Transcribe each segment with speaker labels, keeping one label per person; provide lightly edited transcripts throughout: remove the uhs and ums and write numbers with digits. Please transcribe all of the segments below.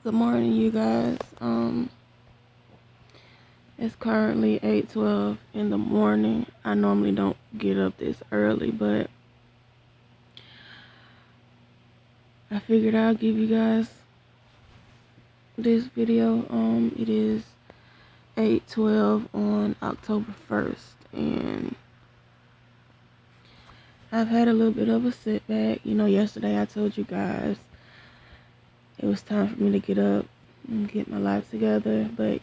Speaker 1: Good morning, you guys. It's currently 8:12 in the morning. I normally don't get up this early, but I figured I'll give you guys this video. It is 8:12 on October 1st, and I've had a little bit of a setback. Yesterday I told you guys it was time for me to get up and get my life together, but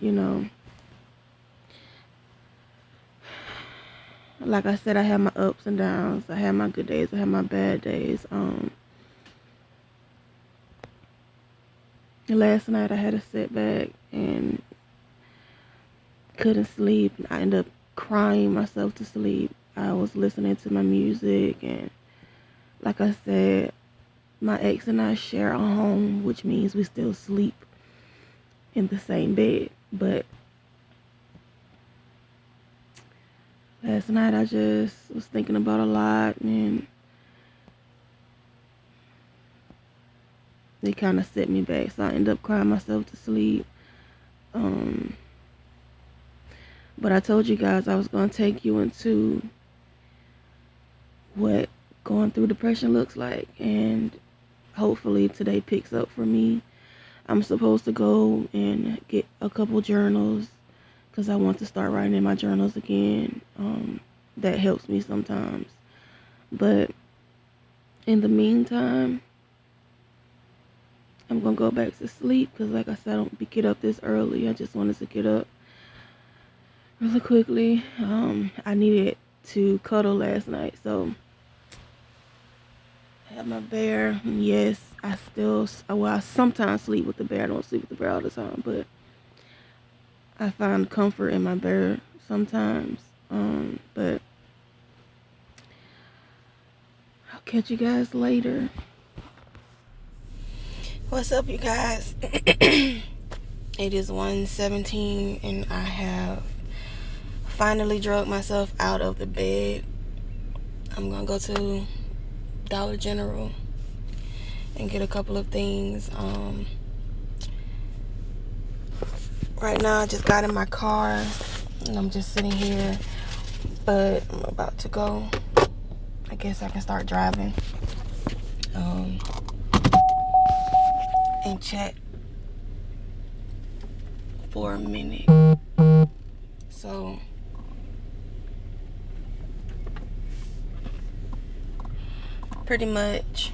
Speaker 1: like I said, I had my ups and downs. I had my good days. I had my bad days. Last night I had a setback and couldn't sleep. I ended up crying myself to sleep. I was listening to my music, and like I said, my ex and I share a home, which means we still sleep in the same bed. But last night I just was thinking about a lot, and it kind of set me back. So I ended up crying myself to sleep. But I told you guys I was going to take you into what going through depression looks like, and hopefully today picks up for me. I'm supposed to go and get a couple journals because I want to start writing in my journals again. That helps me sometimes. But in the meantime, I'm going to go back to sleep because, like I said, I don't get up this early. I just wanted to get up really quickly. I needed to cuddle last night, so I have my bear. Yes, I sometimes sleep with the bear. I don't sleep with the bear all the time, but I find comfort in my bear sometimes. But I'll catch you guys later. What's up, you guys? It is 1:17 and I have finally drugged myself out of the bed. I'm gonna go to Dollar General and get a couple of things. Right now I just got in my car and I'm just sitting here, but I'm about to go. I guess I can start driving and chat for a minute. So pretty much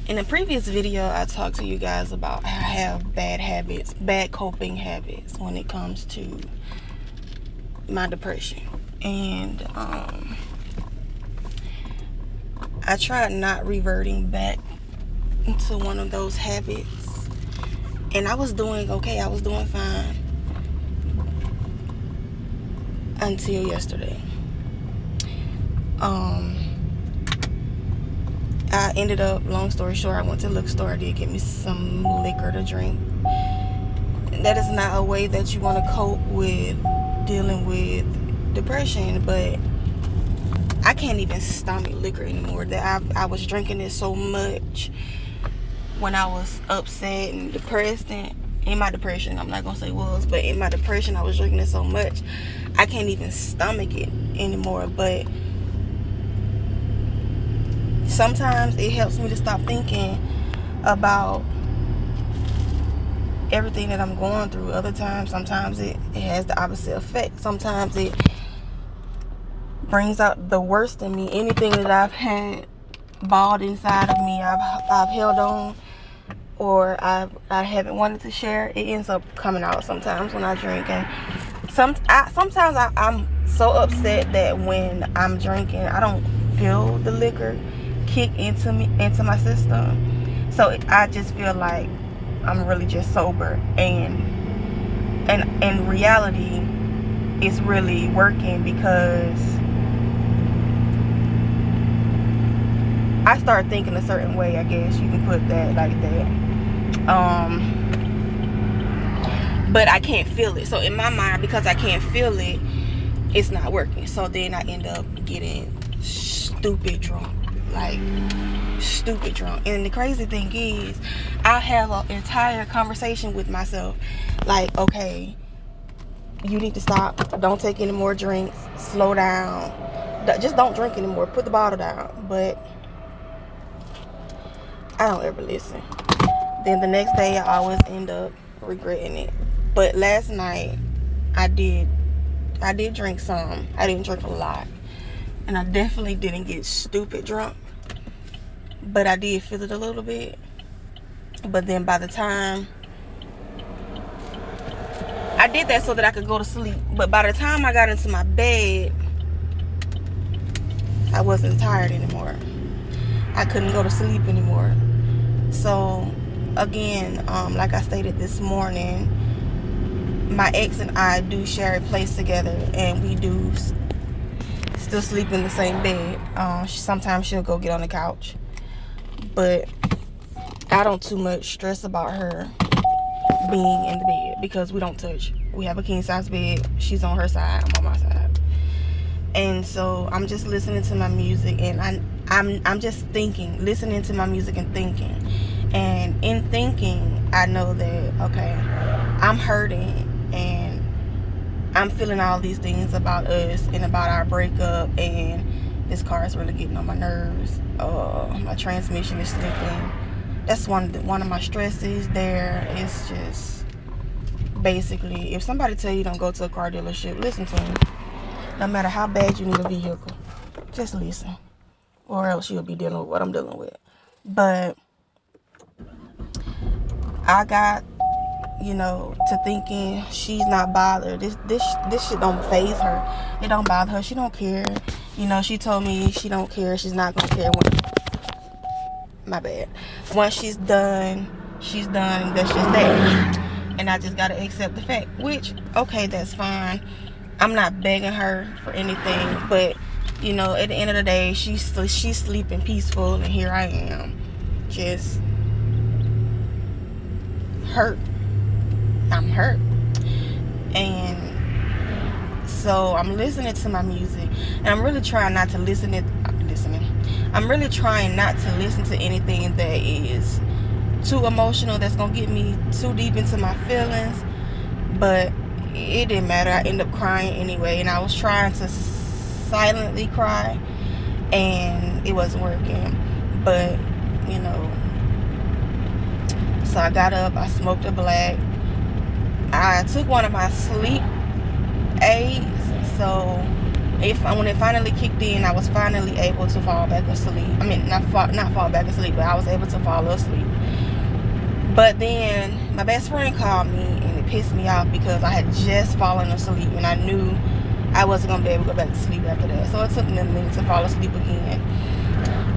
Speaker 1: in the previous video I talked to you guys about how I have bad coping habits when it comes to my depression, and I tried not reverting back into one of those habits, and I was doing okay. I was doing fine until yesterday. I ended up, long story short, I went to the liquor store. I did get me some liquor to drink. That is not a way that you want to cope with dealing with depression, but I can't even stomach liquor anymore. That I was drinking it so much when I was upset and depressed, and in my depression, I'm not gonna say was, but in my depression I was drinking it so much I can't even stomach it anymore. But sometimes it helps me to stop thinking about everything that I'm going through. Other times, sometimes it has the opposite effect. Sometimes it brings out the worst in me. Anything that I've had balled inside of me, I've held on, or I haven't wanted to share, it ends up coming out sometimes when I drink. And sometimes I'm so upset that when I'm drinking, I don't feel the liquor kick into my system. So I just feel like I'm really just sober, and in reality it's really working because I start thinking a certain way, I guess you can put that like that. But I can't feel it. So in my mind, because I can't feel it, it's not working. So then I end up getting stupid drunk. like stupid drunk. And the crazy thing is, I have an entire conversation with myself, like, okay, you need to stop, don't take any more drinks, slow down, just don't drink anymore, put the bottle down. But I don't ever listen. Then the next day I always end up regretting it. But last night I did drink some. I didn't drink a lot, and I definitely didn't get stupid drunk, but I did feel it a little bit. But then by the time I did that so that I could go to sleep, but by the time I got into my bed, I wasn't tired anymore. I couldn't go to sleep anymore. So again, like I stated this morning, my ex and I do share a place together, and we do still sleep in the same bed. Sometimes she'll go get on the couch, but I don't too much stress about her being in the bed because we don't touch. We have a king size bed. She's on her side, I'm on my side. And so I'm just listening to my music, and I'm just thinking, listening to my music and thinking. And in thinking, I know that, okay, I'm hurting and I'm feeling all these things about us and about our breakup, and this car is really getting on my nerves. My transmission is slipping. That's one of my stresses there. It's just basically, if somebody tell you don't go to a car dealership, listen to them. No matter how bad you need a vehicle, just listen, or else you'll be dealing with what I'm dealing with. But I got, to thinking she's not bothered. This shit don't faze her. It don't bother her. She don't care. She told me she don't care. She's not gonna care when. My bad. Once she's done. That's just that. And I just gotta accept the fact. Which, okay, that's fine. I'm not begging her for anything, but at the end of the day, she's sleeping peaceful, and here I am, just hurt. I'm hurt. And so I'm listening to my music, and I'm really trying not to I'm really trying not to listen to anything that is too emotional, that's gonna get me too deep into my feelings. But it didn't matter. I ended up crying anyway, and I was trying to silently cry, and it wasn't working. But so I got up, I smoked a black, I took one of my sleep aids, so when it finally kicked in, I was finally able to fall back asleep. I mean, not fall back asleep, but I was able to fall asleep. But then my best friend called me, and it pissed me off because I had just fallen asleep, and I knew I wasn't gonna be able to go back to sleep after that. So it took me a minute to fall asleep again.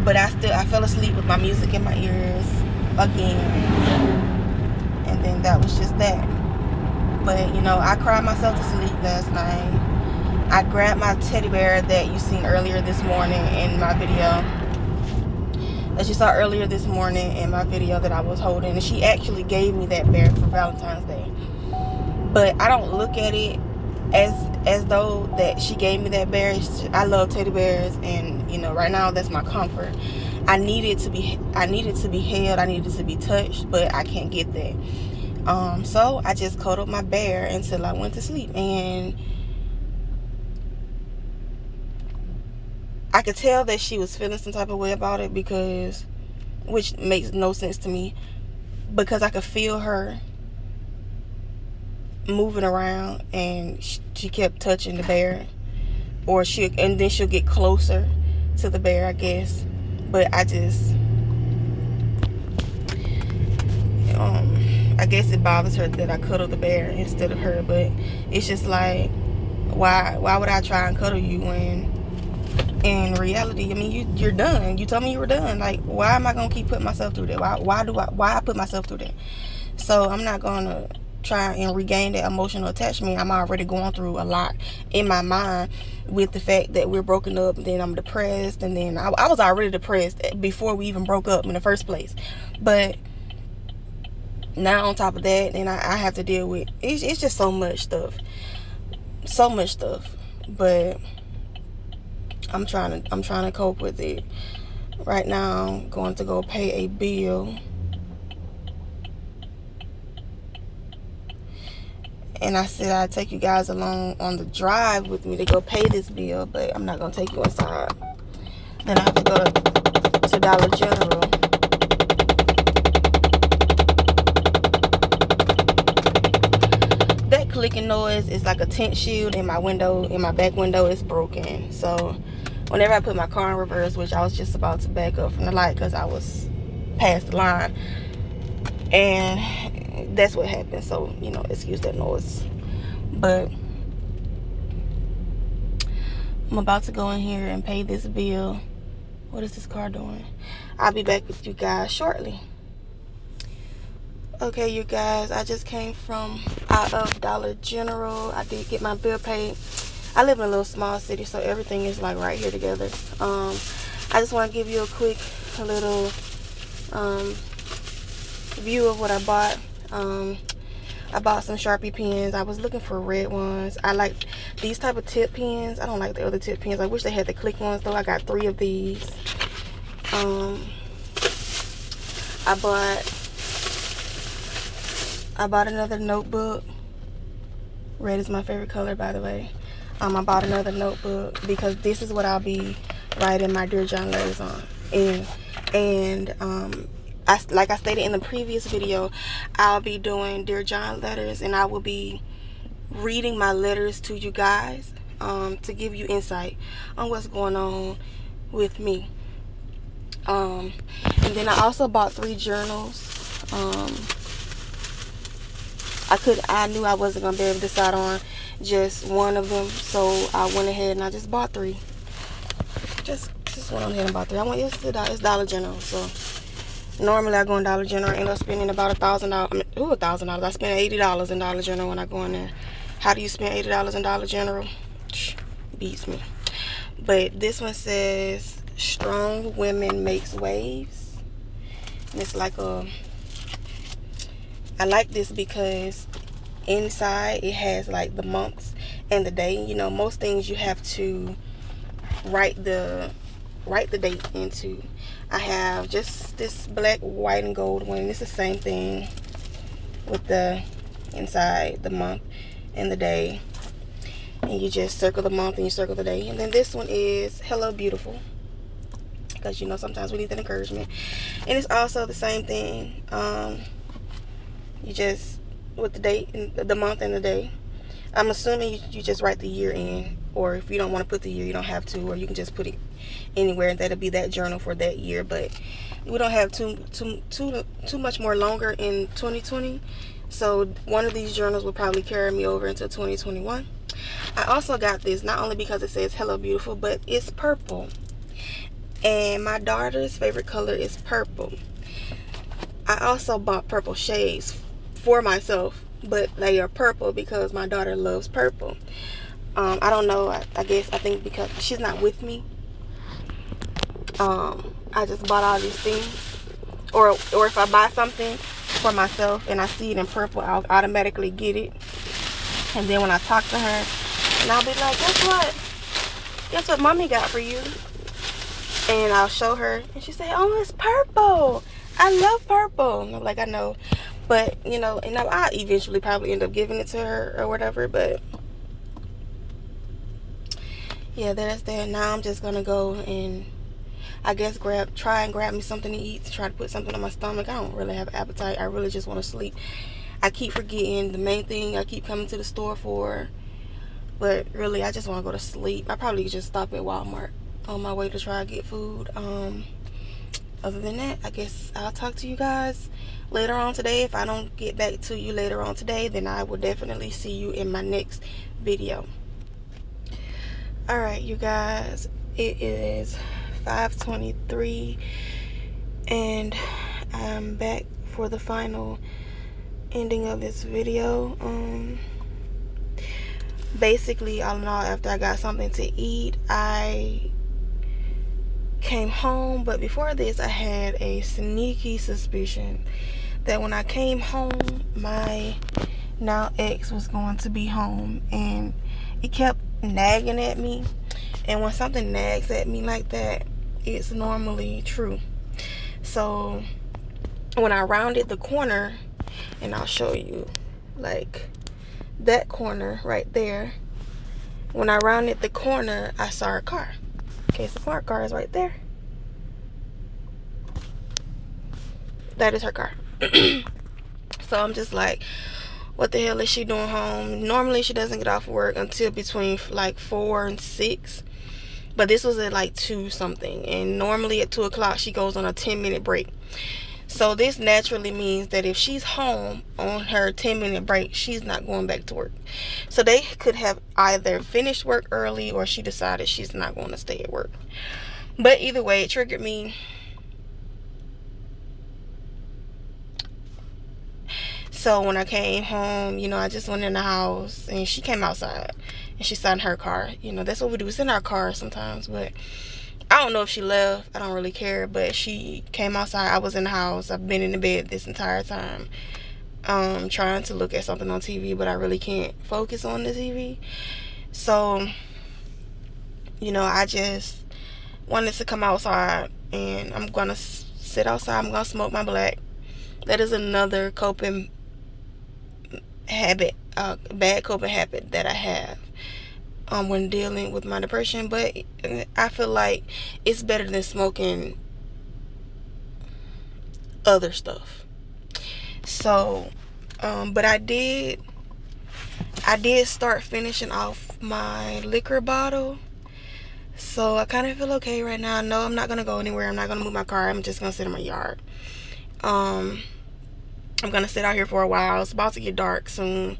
Speaker 1: But I fell asleep with my music in my ears again, and then that was just that. But I cried myself to sleep last night. I grabbed my teddy bear that you seen earlier this morning in my video. That you saw earlier this morning in my video that I was holding, and she actually gave me that bear for Valentine's Day. But I don't look at it as though that she gave me that bear. I love teddy bears, and right now that's my comfort. I needed to be held, I needed to be touched, but I can't get that. So I just cuddled my bear until I went to sleep, and I could tell that she was feeling some type of way about it, which makes no sense to me, because I could feel her moving around, and she kept touching the bear, and then she'll get closer to the bear, I guess. But I guess it bothers her that I cuddle the bear instead of her. But it's just like, why would I try and cuddle you when in reality, I mean, you're done. You told me you were done. Like, why am I gonna keep putting myself through that? Why I put myself through that? So I'm not gonna try and regain that emotional attachment. I'm already going through a lot in my mind with the fact that we're broken up, and then I'm depressed, and then I was already depressed before we even broke up in the first place. But now on top of that, then I have to deal with it's just so much stuff. But I'm trying to cope with it. Right now, I'm going to go pay a bill. And I said I'd take you guys along on the drive with me to go pay this bill, but I'm not going to take you inside. Then I have to go to Dollar General. That clicking noise is like a tint shield in my window, in my back window is broken. So whenever I put my car in reverse, which I was just about to back up from the light because I was past the line, and that's what happened. So, you know, excuse that noise. But I'm about to go in here and pay this bill. What is this car doing? I'll be back with you guys shortly. Okay, you guys, I just came from out of Dollar General. I did get my bill paid. I live in a little small city, so everything is like right here together. I just want to give you a quick little view of what I bought. I bought some Sharpie pens. I was looking for red ones. I like these type of tip pens. I don't like the other tip pens. I wish they had the click ones though. I got 3 of these. I bought another notebook. Red is my favorite color, by the way. I bought another notebook because this is what I'll be writing my Dear John letters on. And like I stated in the previous video, I'll be doing Dear John letters, and I will be reading my letters to you guys to give you insight on what's going on with me. And then I also bought 3 journals. I knew I wasn't gonna be able to decide on just one of them, so I went ahead and I just bought 3. Just went on ahead and bought 3. It's Dollar General, so normally I go in Dollar General and end up spending about $1,000. $1,000. I spend $80 in Dollar General when I go in there. How do you spend $80 in Dollar General? Beats me. But this one says Strong Women Makes Waves. And it's like I like this because inside it has like the months and the day. You know, most things you have to write the date into. I have just this black, white, and gold one. It's the same thing with the inside, the month and the day. And you just circle the month and you circle the day. And then this one is Hello Beautiful, because you know sometimes we need that encouragement. And it's also the same thing. You just, with the date, and the month and the day. I'm assuming you just write the year in, or if you don't want to put the year, you don't have to, or you can just put it anywhere, and that'll be that journal for that year. But we don't have too much more longer in 2020, so one of these journals will probably carry me over into 2021. I also got this not only because it says Hello Beautiful, but it's purple, and my daughter's favorite color is purple. I also bought purple shades for myself, but they are purple because my daughter loves purple. I don't know, I think because she's not with me, I just bought all these things. Or if I buy something for myself and I see it in purple, I'll automatically get it. And then when I talk to her, and I'll be like, guess what mommy got for you? And I'll show her, and she say, oh, it's purple. I love purple. And I'm like, I know. But, you know, and I'll eventually probably end up giving it to her or whatever. But, yeah, that's that. Now I'm just going to go and, I guess, try and grab me something to eat, to try to put something on my stomach. I don't really have an appetite. I really just want to sleep. I keep forgetting the main thing I keep coming to the store for. But, really, I just want to go to sleep. I probably could just stop at Walmart on my way to try to get food. Other than that, I guess I'll talk to you guys later on today. If I don't get back to you later on today, then I will definitely see you in my next video. Alright, you guys, it is 5:23 and I'm back for the final ending of this video. Basically, all in all, after I got something to eat, I came home. But before this, I had a sneaky suspicion that when I came home, my now ex was going to be home, and it kept nagging at me. And when something nags at me like that, it's normally true. So when I rounded the corner, and I'll show you, like that corner right there, when I rounded the corner, I saw her car. Okay, so her car is right there. That is her car. So I'm just like, what the hell is she doing home? Normally she doesn't get off work until between like 4 and 6, but this was at like 2 something, and normally at 2 o'clock she goes on a 10-minute break. So this naturally means that if she's home on her 10-minute break, she's not going back to work. So they could have either finished work early, or she decided she's not going to stay at work. But either way, it triggered me. So when I came home, I just went in the house, and she came outside, and she sat in her car. That's what we do. We sit in our car sometimes, but I don't know if she left. I don't really care, but she came outside. I was in the house. I've been in the bed this entire time, trying to look at something on TV, but I really can't focus on the TV. So, I just wanted to come outside, and I'm going to sit outside. I'm going to smoke my black. That is another coping habit, bad coping habit that I have when dealing with my depression. But I feel like it's better than smoking other stuff. So but I did start finishing off my liquor bottle, so I kind of feel okay right now. No, I'm not gonna go anywhere. I'm not gonna move my car. I'm just gonna sit in my yard. I'm gonna sit out here for a while. It's about to get dark soon,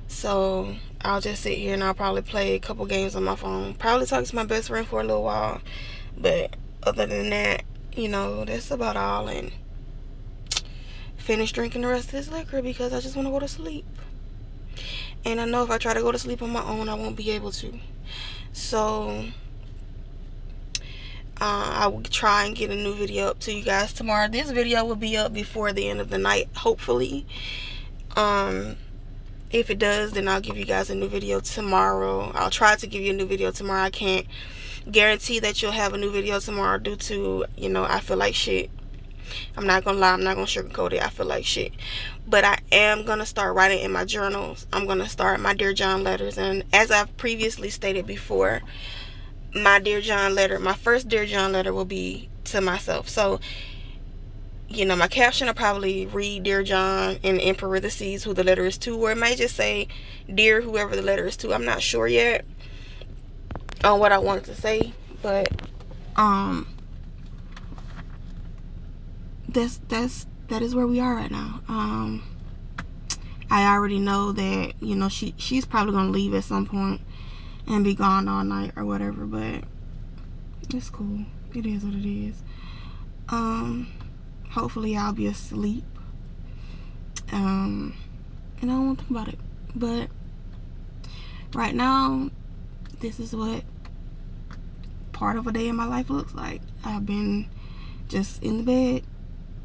Speaker 1: so I'll just sit here and I'll probably play a couple games on my phone. Probably talk to my best friend for a little while. But other than that, that's about all. And finish drinking the rest of this liquor because I just want to go to sleep. And I know if I try to go to sleep on my own, I won't be able to. So I will try and get a new video up to you guys tomorrow. This video will be up before the end of the night, hopefully. If it does, then I'll give you guys a new video tomorrow. I'll try to give you a new video tomorrow. I can't guarantee that you'll have a new video tomorrow due to, I feel like shit. I'm not gonna lie, I'm not gonna sugarcoat it. I feel like shit. But I am gonna start writing in my journals. I'm gonna start my Dear John letters. And as I've previously stated before, my Dear John letter, my first Dear John letter will be to myself. So, my caption will probably read Dear John and in parentheses who the letter is to, or it might just say Dear whoever the letter is to. I'm not sure yet on what I want to say, but that is where we are right now. I already know that she's probably gonna leave at some point and be gone all night or whatever, but it's cool. It is what it is. Hopefully I'll be asleep, and I don't want to think about it. But right now, this is what part of a day in my life looks like. I've been just in the bed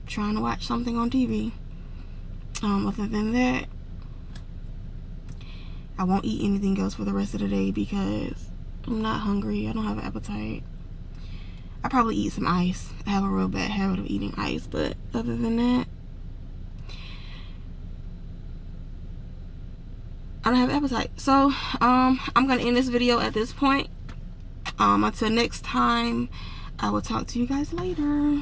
Speaker 1: trying to watch something on TV. Other than that, I won't eat anything else for the rest of the day because I'm not hungry. I don't have an appetite. I probably eat some ice. I have a real bad habit of eating ice, but other than that, I don't have an appetite. So I'm gonna end this video at this point. Until next time, I will talk to you guys later.